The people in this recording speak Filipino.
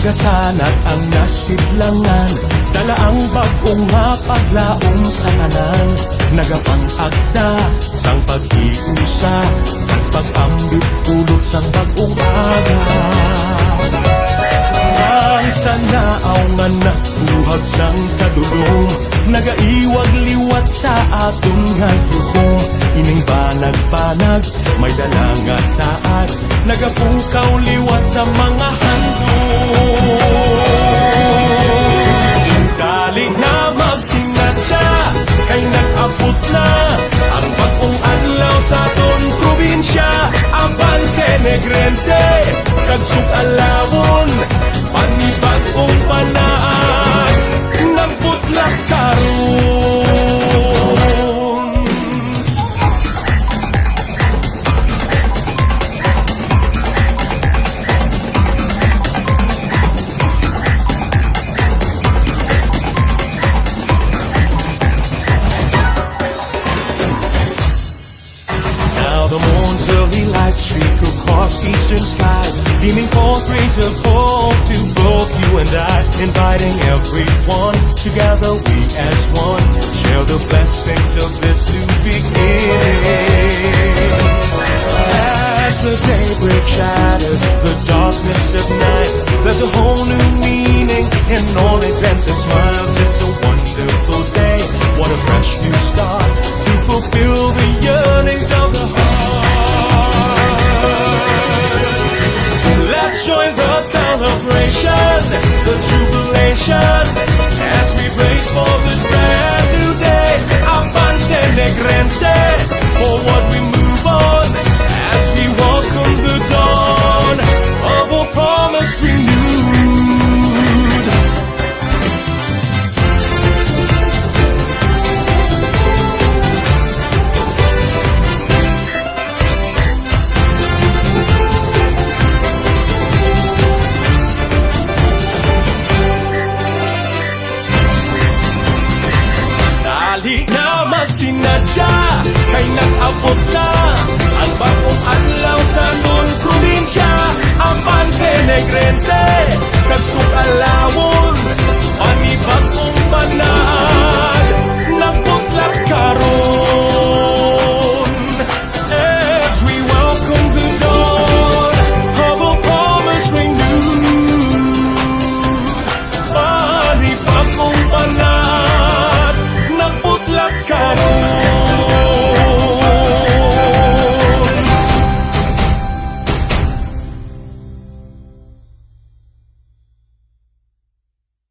nagasanat ang nasidlangan, dala ang bagong nga paglaom sa tanan, nagapang-agda sang pag-iusa at pag-ambit pulot sang bagong aga. Ang sanaaw nga nabuhag sang kadulong, nagaiwag liwat sa aton nga yuhong, ining banag-banag may dala nga saad, nagapukaw liwat sa mga handong. Dali na magsinatsa, kay nag-abot na ang bagong adlaw sa aton probinsya. Avance Negrense, kagsug alawon, panibagong panaan, nagbutlak karon. Now the moon's early light streak across eastern skies, beaming forth rays of hope to both you and I, inviting everyone. Together we as one share the blessings of this new beginning.